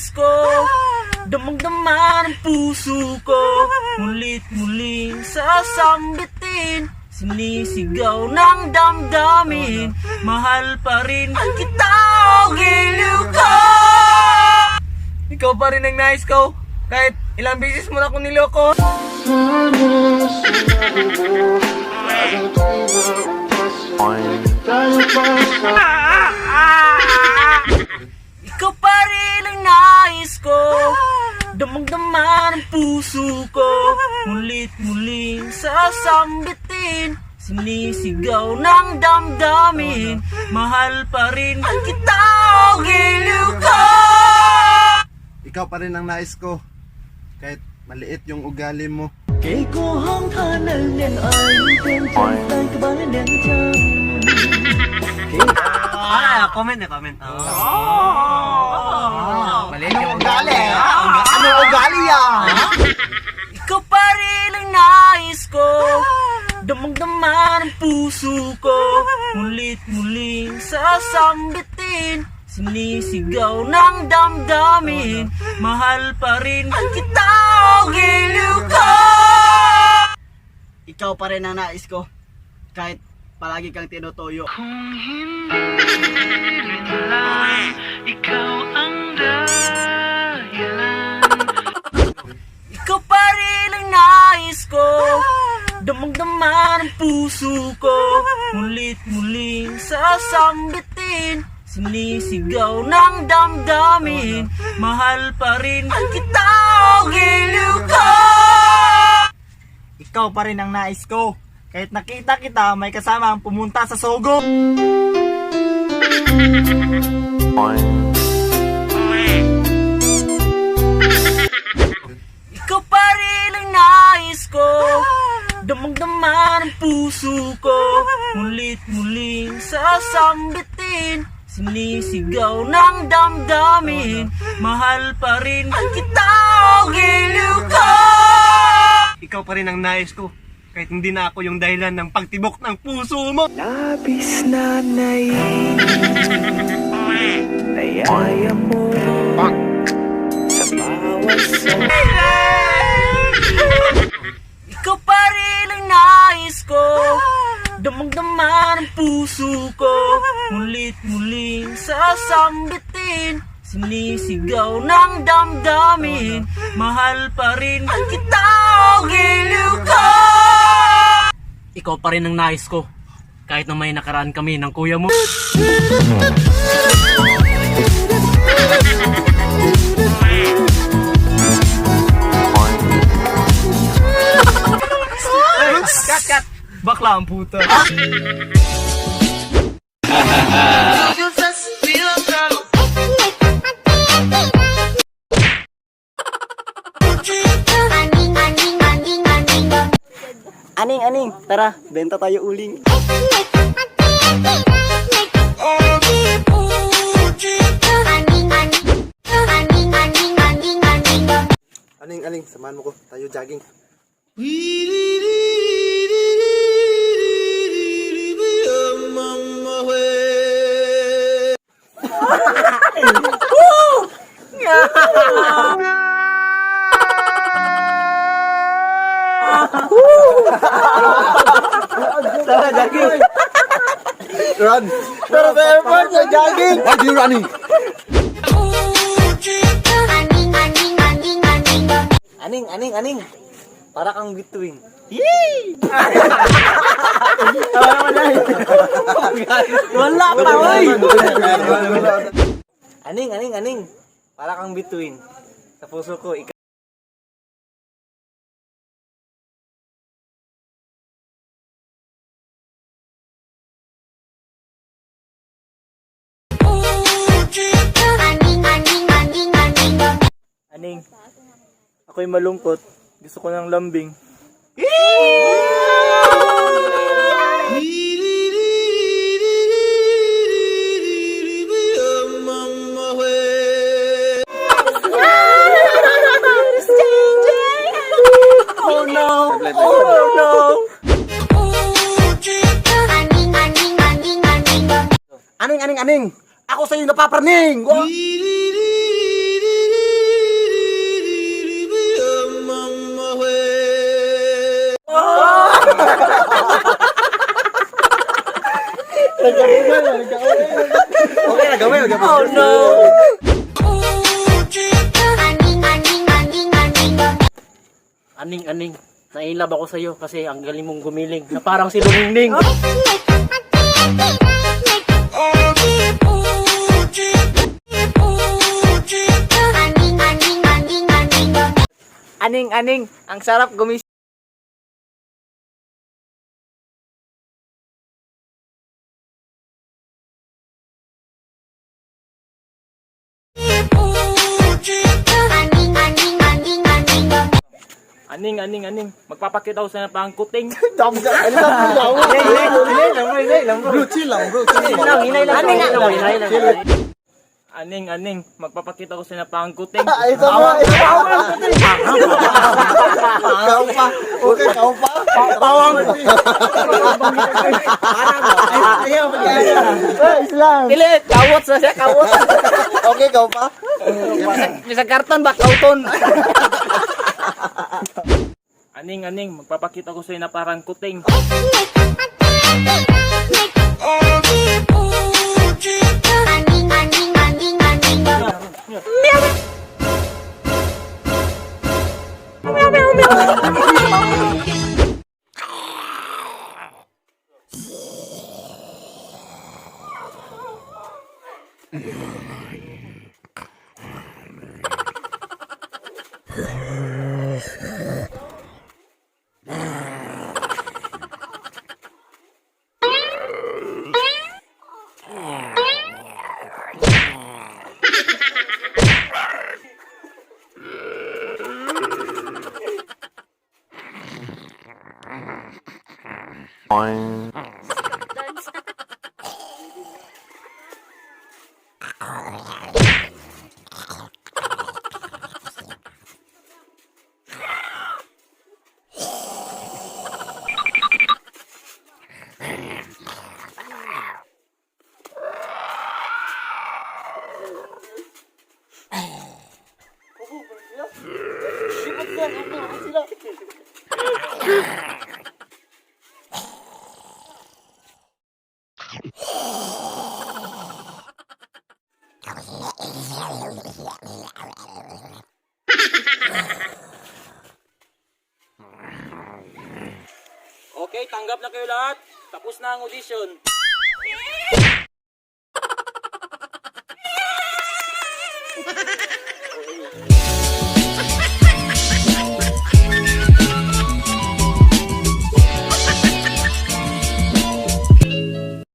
nais ko, damang-dama ng puso ko, mulit-muling sasambitin, sinisigaw ng damdamin, mahal pa rin kita o giliw ko. Ikaw pa rin ang nais ko, kahit ilang beses mo na akong niloko. Ikaw pa rin ang nais ko, damang-dama ng puso ko, mulit-muling sasambitin, sinisigaw ng damdamin, mahal pa rin kita o giliw ko. Ikaw pa rin ang nais ko, kahit maliit yung ugali mo. 给过红他能恋爱变简单个把人恋上 Comment na, comment. Mali yung ugali. Ano ugali yan? Ikaw pa rin ang nais ko, damang-dama ng puso ko, mulit-muling sasambitin, sinisigaw ng damdamin, mahal pa rin kita o giliw ko. Ikaw pa rin ang nais ko, kahit palagi kang tinutuyo. Kung hindi ito lang, ikaw ang dahilan. Ikaw pa rin ang nais ko, damang-dama ng puso ko, mulit-muling sasambitin, sinisigaw ng damdamin, mahal pa rin kita o giliw ko. Ikaw pa rin ang nais ko, kahit nakita kita may kasama ang pumunta sa Sogo. Ikaw pa rin ang nais ko, damang-dama ng puso ko, mulit-muling sasambitin, sinisigaw ng damdamin, mahal pa rin kita o giliw ko. Ikaw pa rin ang nais ko, kahit hindi na ako yung dahilan ng pagtibok ng puso mo. Labis na nayaya mo sa bawat Ikaw pa rin ang nais ko, damang-dama ng puso ko, mulit-muling sasambitin, sinisigaw ng damdamin, mahal pa rin kita o giliw ko. Ikaw pa rin ang nais ko, kahit na may nakaraan kami ng kuya mo. Kat! Bakla ang puta. Aning, tara, benta tayo uling. Aning, samahan mo ko. Tayo jogging. Tara, jogging. Run! Pero sa airport, jogging. Why are you running? Aning. Para kang bituin. Wala pa, oy! Aning. Para kang bituin. Sa puso ko, ikaw. Aning, ako'y malungkot. Gusto ko ng lambing. Oh no! Oh no! Aning! Ako sa'yo napapraning! Okay, nagawin. Oh no! Aning, nailab ako sa'yo kasi ang galing mong gumiling na parang si Luningning. Aning, ang sarap gumis. Aning, magpapakita ko sa pangkuting. Aning, magpapakita ko sa pangkuting. Kilit, kawot sa siya, kawot. Okay, ikaw pa. Bisa karton ba, kauton. Aning, magpapakita ko sa na parang kuting. Okay, tanggap na kayo lahat. Tapos na ang audition.